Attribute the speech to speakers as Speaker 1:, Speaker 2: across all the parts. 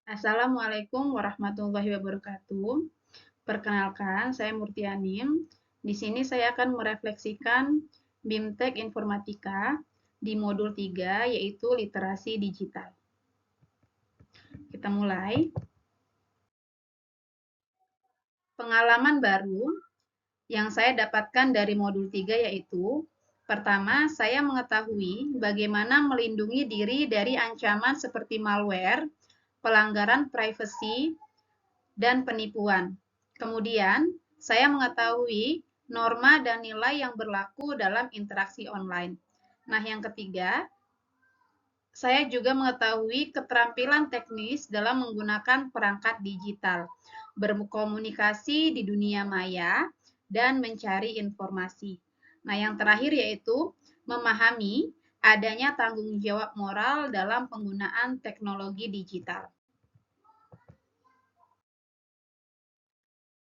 Speaker 1: Assalamualaikum warahmatullahi wabarakatuh. Perkenalkan, saya Murtianim. Di sini saya akan merefleksikan BIMTEK Informatika di modul 3, yaitu literasi digital. Kita mulai. Pengalaman baru yang saya dapatkan dari modul 3 yaitu, pertama, saya mengetahui bagaimana melindungi diri dari ancaman seperti malware, pelanggaran privasi, dan penipuan. Kemudian, saya mengetahui norma dan nilai yang berlaku dalam interaksi online. Nah, yang ketiga, saya juga mengetahui keterampilan teknis dalam menggunakan perangkat digital, berkomunikasi di dunia maya, dan mencari informasi. Nah, yang terakhir yaitu memahami adanya tanggung jawab moral dalam penggunaan teknologi digital.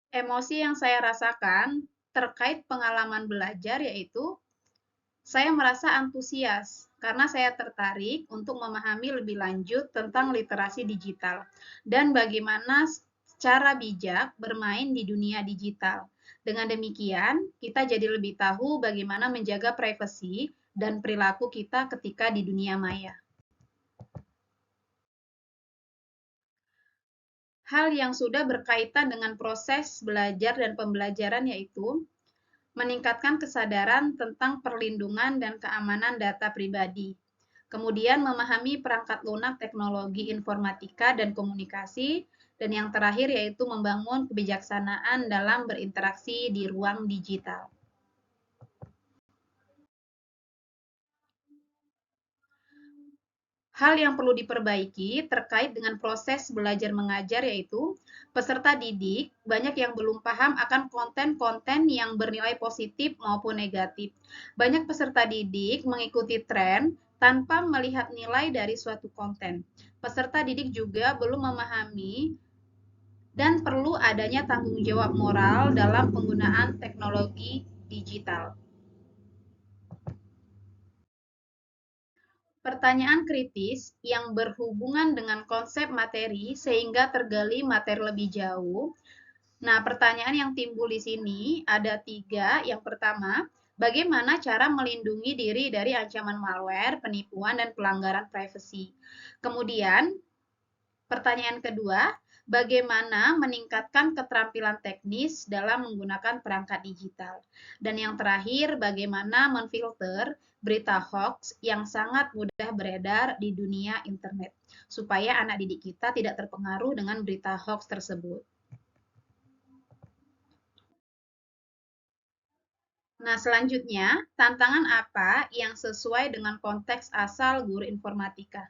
Speaker 1: Emosi yang saya rasakan terkait pengalaman belajar yaitu saya merasa antusias karena saya tertarik untuk memahami lebih lanjut tentang literasi digital dan bagaimana secara bijak bermain di dunia digital. Dengan demikian, kita jadi lebih tahu bagaimana menjaga privasi dan perilaku kita ketika di dunia maya. Hal yang sudah berkaitan dengan proses belajar dan pembelajaran yaitu meningkatkan kesadaran tentang perlindungan dan keamanan data pribadi, kemudian memahami perangkat lunak teknologi informatika dan komunikasi, dan yang terakhir yaitu membangun kebijaksanaan dalam berinteraksi di ruang digital. Hal yang perlu diperbaiki terkait dengan proses belajar mengajar yaitu peserta didik banyak yang belum paham akan konten-konten yang bernilai positif maupun negatif. Banyak peserta didik mengikuti tren tanpa melihat nilai dari suatu konten. Peserta didik juga belum memahami dan perlu adanya tanggung jawab moral dalam penggunaan teknologi digital. Pertanyaan kritis yang berhubungan dengan konsep materi sehingga tergali materi lebih jauh. Nah, pertanyaan yang timbul di sini ada 3. Yang pertama, bagaimana cara melindungi diri dari ancaman malware, penipuan, dan pelanggaran privasi? Kemudian, pertanyaan kedua, bagaimana meningkatkan keterampilan teknis dalam menggunakan perangkat digital? Dan yang terakhir, bagaimana memfilter berita hoax yang sangat mudah beredar di dunia internet, supaya anak didik kita tidak terpengaruh dengan berita hoax tersebut. Nah, selanjutnya, tantangan apa yang sesuai dengan konteks asal guru informatika?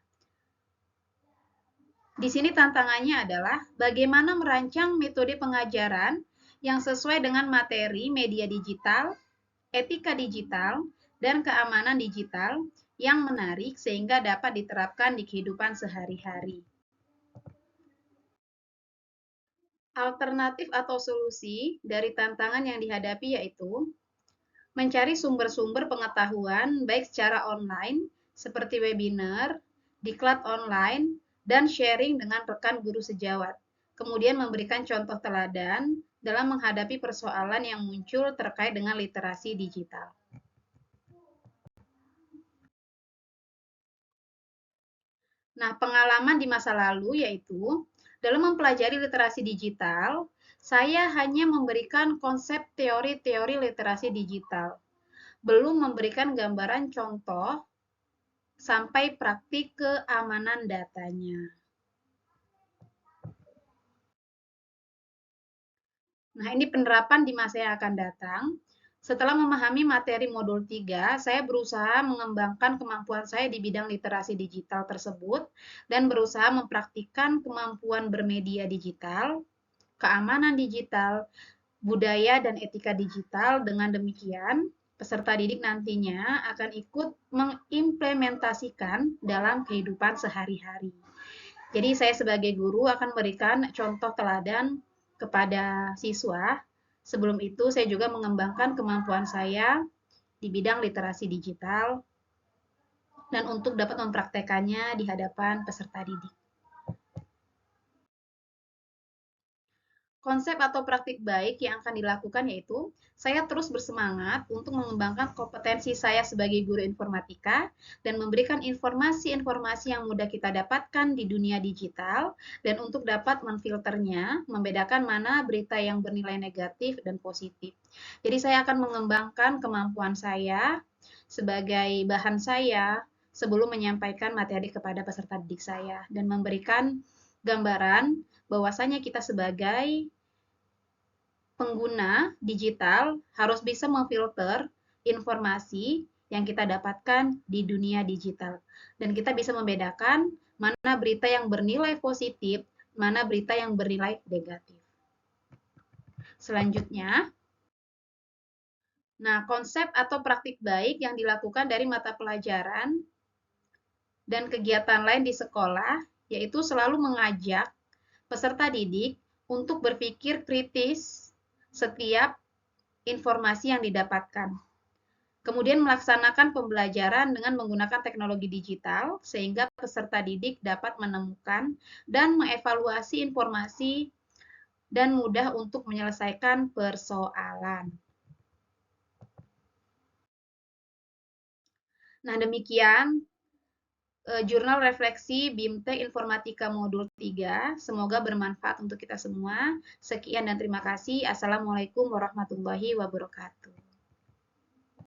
Speaker 1: Di sini tantangannya adalah bagaimana merancang metode pengajaran yang sesuai dengan materi media digital, etika digital, dan keamanan digital yang menarik sehingga dapat diterapkan di kehidupan sehari-hari. Alternatif atau solusi dari tantangan yang dihadapi yaitu mencari sumber-sumber pengetahuan baik secara online seperti webinar, diklat online, dan sharing dengan rekan guru sejawat. Kemudian memberikan contoh teladan dalam menghadapi persoalan yang muncul terkait dengan literasi digital. Nah, pengalaman di masa lalu yaitu dalam mempelajari literasi digital, saya hanya memberikan konsep teori-teori literasi digital, belum memberikan gambaran contoh sampai praktik keamanan datanya. Nah, ini penerapan di masa yang akan datang. Setelah memahami materi modul 3, saya berusaha mengembangkan kemampuan saya di bidang literasi digital tersebut dan berusaha mempraktikkan kemampuan bermedia digital, keamanan digital, budaya dan etika digital. Dengan demikian, peserta didik nantinya akan ikut mengimplementasikan dalam kehidupan sehari-hari. Jadi saya sebagai guru akan memberikan contoh teladan kepada siswa. Sebelum itu saya juga mengembangkan kemampuan saya di bidang literasi digital dan untuk dapat mempraktekannya di hadapan peserta didik. Konsep atau praktik baik yang akan dilakukan yaitu, saya terus bersemangat untuk mengembangkan kompetensi saya sebagai guru informatika dan memberikan informasi-informasi yang mudah kita dapatkan di dunia digital dan untuk dapat memfilternya, membedakan mana berita yang bernilai negatif dan positif. Jadi saya akan mengembangkan kemampuan saya sebagai bahan saya sebelum menyampaikan materi kepada peserta didik saya dan memberikan gambaran bahwasanya kita sebagai pengguna digital harus bisa memfilter informasi yang kita dapatkan di dunia digital. Dan kita bisa membedakan mana berita yang bernilai positif, mana berita yang bernilai negatif. Selanjutnya, nah konsep atau praktik baik yang dilakukan dari mata pelajaran dan kegiatan lain di sekolah, yaitu selalu mengajak peserta didik untuk berpikir kritis setiap informasi yang didapatkan. Kemudian melaksanakan pembelajaran dengan menggunakan teknologi digital sehingga peserta didik dapat menemukan dan mengevaluasi informasi dan mudah untuk menyelesaikan persoalan. Nah, demikian jurnal refleksi BIMTEK Informatika Modul 3. Semoga bermanfaat untuk kita semua. Sekian dan terima kasih. Assalamualaikum warahmatullahi wabarakatuh.